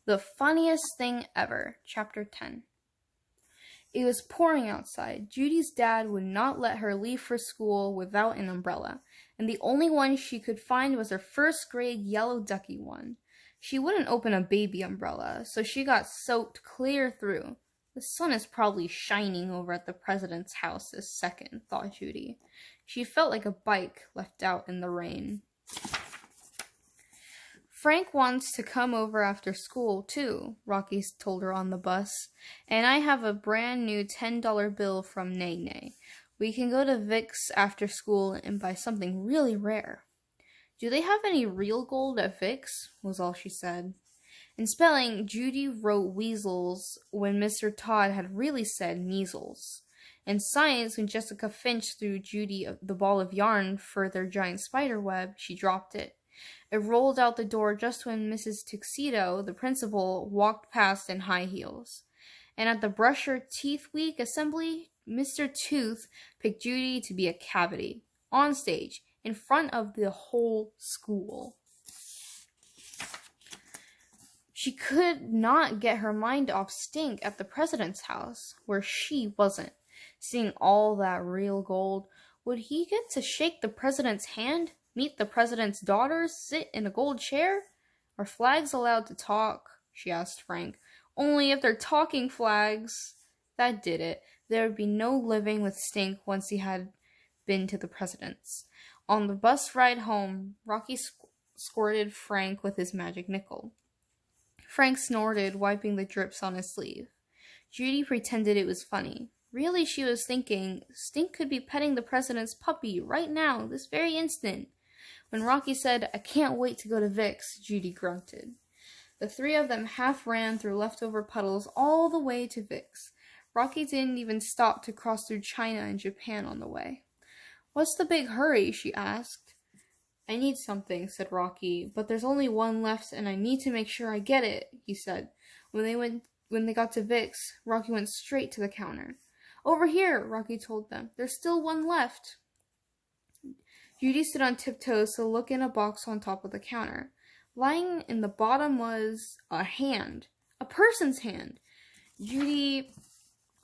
The Funniest Thing Ever, Chapter 10. It was pouring outside. Judy's dad would not let her leave for school without an umbrella, and the only one she could find was her first grade yellow ducky one. She wouldn't open a baby umbrella, so she got soaked clear through. The sun is probably shining over at the president's house this second, thought Judy. She felt like a bike left out in the rain. Frank wants to come over after school, too, Rocky told her on the bus. And I have a brand new $10 bill from Nay. We can go to Vic's after school and buy something really rare. Do they have any real gold at Vic's? Was all she said. In spelling, Judy wrote weasels when Mr. Todd had really said measles. In science, when Jessica Finch threw Judy the ball of yarn for their giant spider web, she dropped it. It rolled out the door just when Mrs. Tuxedo, the principal, walked past in high heels. And at the Brush Your Teeth Week assembly, Mr. Tooth picked Judy to be a cavity, on stage, in front of the whole school. She could not get her mind off Stink at the president's house, where she wasn't. Seeing all that real gold, would he get to shake the president's hand? Meet the president's daughters? Sit in a gold chair? Are flags allowed to talk? She asked Frank. Only if they're talking flags. That did it. There would be no living with Stink once he had been to the president's. On the bus ride home, Rocky squirted Frank with his magic nickel. Frank snorted, wiping the drips on his sleeve. Judy pretended it was funny. Really, she was thinking, Stink could be petting the president's puppy right now, this very instant. When Rocky said, I can't wait to go to Vic's, Judy grunted. The three of them half ran through leftover puddles all the way to Vic's. Rocky didn't even stop to cross through China and Japan on the way. What's the big hurry? She asked. I need something, said Rocky, but there's only one left and I need to make sure I get it, he said. When they got to Vic's, Rocky went straight to the counter. Over here, Rocky told them. There's still one left. Judy stood on tiptoes to look in a box on top of the counter. Lying in the bottom was a hand. A person's hand. Judy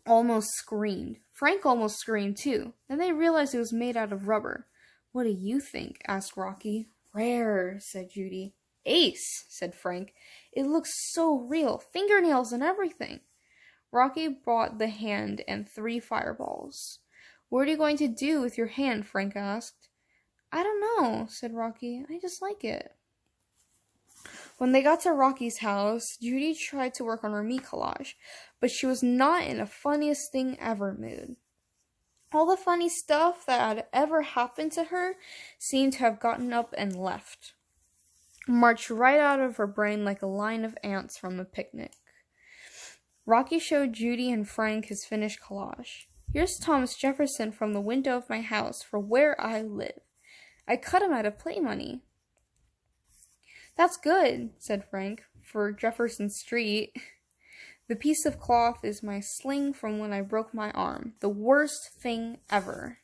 almost screamed. Frank almost screamed too. Then they realized it was made out of rubber. What do you think? Asked Rocky. Rare, said Judy. Ace, said Frank. It looks so real. Fingernails and everything. Rocky brought the hand and 3 fireballs. What are you going to do with your hand? Frank asked. I don't know, said Rocky. I just like it. When they got to Rocky's house, Judy tried to work on her meat collage, but she was not in a funniest thing ever mood. All the funny stuff that had ever happened to her seemed to have gotten up and left. Marched right out of her brain like a line of ants from a picnic. Rocky showed Judy and Frank his finished collage. Here's Thomas Jefferson from the window of my house for where I live. I cut him out of play money. That's good, said Frank, for Jefferson Street. The piece of cloth is my sling from when I broke my arm. The worst thing ever.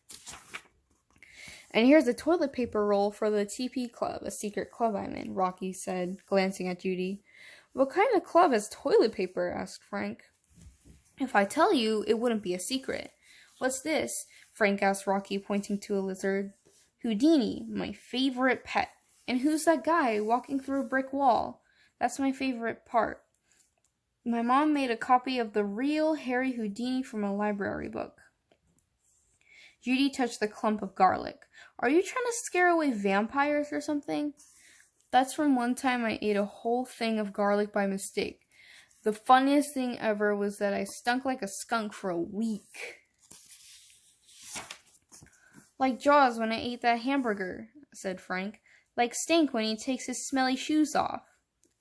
And here's a toilet paper roll for the TP Club, a secret club I'm in, Rocky said, glancing at Judy. What kind of club has toilet paper? Asked Frank. If I tell you, it wouldn't be a secret. What's this? Frank asked Rocky, pointing to a lizard. Houdini, my favorite pet. And who's that guy walking through a brick wall? That's my favorite part. My mom made a copy of the real Harry Houdini from a library book. Judy touched the clump of garlic. Are you trying to scare away vampires or something? That's from one time I ate a whole thing of garlic by mistake. The funniest thing ever was that I stunk like a skunk for a week. Like Jaws when I ate that hamburger, said Frank. Like Stink when he takes his smelly shoes off,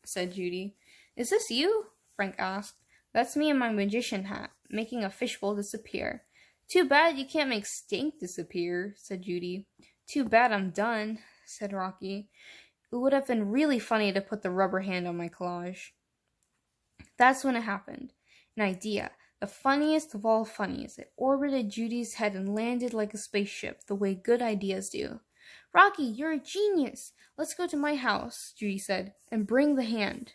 said Judy. Is this you? Frank asked. That's me in my magician hat, making a fishbowl disappear. Too bad you can't make Stink disappear, said Judy. Too bad I'm done, said Rocky. It would have been really funny to put the rubber hand on my collage. That's when it happened. An idea. The funniest of all funnies. It orbited Judy's head and landed like a spaceship, the way good ideas do. Rocky, you're a genius. Let's go to my house, Judy said, and bring the hand.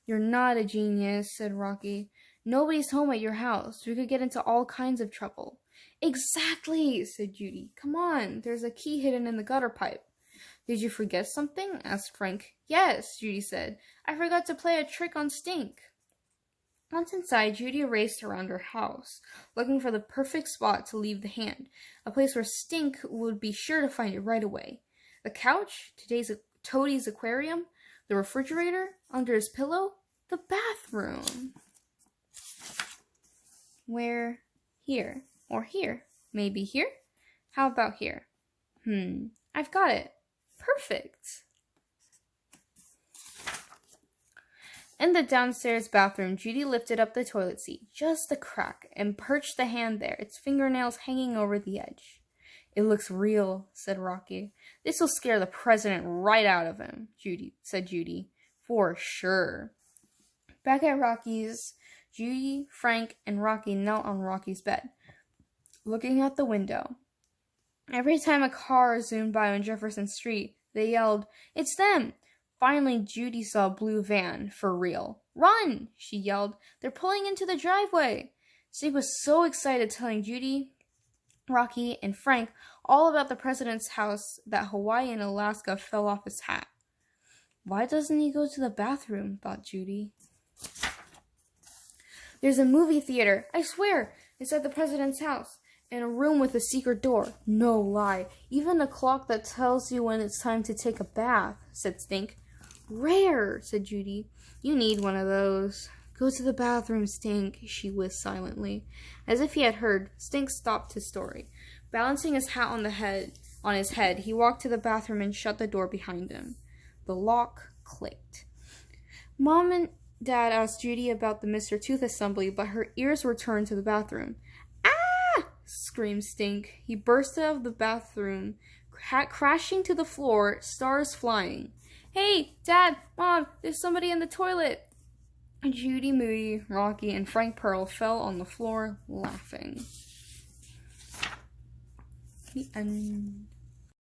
You're not a genius, said Rocky. Nobody's home at your house. We could get into all kinds of trouble. Exactly, said Judy. Come on, there's a key hidden in the gutter pipe. Did you forget something? Asked Frank. Yes, Judy said. I forgot to play a trick on Stink. Once inside, Judy raced around her house, looking for the perfect spot to leave the hand, a place where Stink would be sure to find it right away. The couch, Toadie's aquarium, the refrigerator, under his pillow, the bathroom. Where? Here. Or here. Maybe here? How about here? I've got it. Perfect. In the downstairs bathroom, Judy lifted up the toilet seat, just a crack, and perched the hand there, its fingernails hanging over the edge. It looks real, said Rocky. This will scare the president right out of him, said Judy. For sure. Back at Rocky's, Judy, Frank, and Rocky knelt on Rocky's bed, looking out the window. Every time a car zoomed by on Jefferson Street, they yelled, "It's them!" Finally, Judy saw a blue van, for real. "Run!" she yelled. "They're pulling into the driveway!" Steve was so excited, telling Judy, Rocky, and Frank all about the president's house that Hawaii and Alaska fell off his hat. Why doesn't he go to the bathroom? Thought Judy. There's a movie theater, I swear. It's at the president's house. And a room with a secret door. No lie. Even a clock that tells you when it's time to take a bath, said Stink. Rare, said Judy. You need one of those. Go to the bathroom, Stink, she whisked silently. As if he had heard, Stink stopped his story. Balancing his hat on his head, he walked to the bathroom and shut the door behind him. The lock clicked. Mom and Dad asked Judy about the Mr. Tooth assembly, but her ears were turned to the bathroom. Ah! Screamed Stink. He burst out of the bathroom, crashing to the floor, stars flying. Hey, Dad, Mom, there's somebody in the toilet. Judy Moody, Rocky, and Frank Pearl fell on the floor, laughing. The end.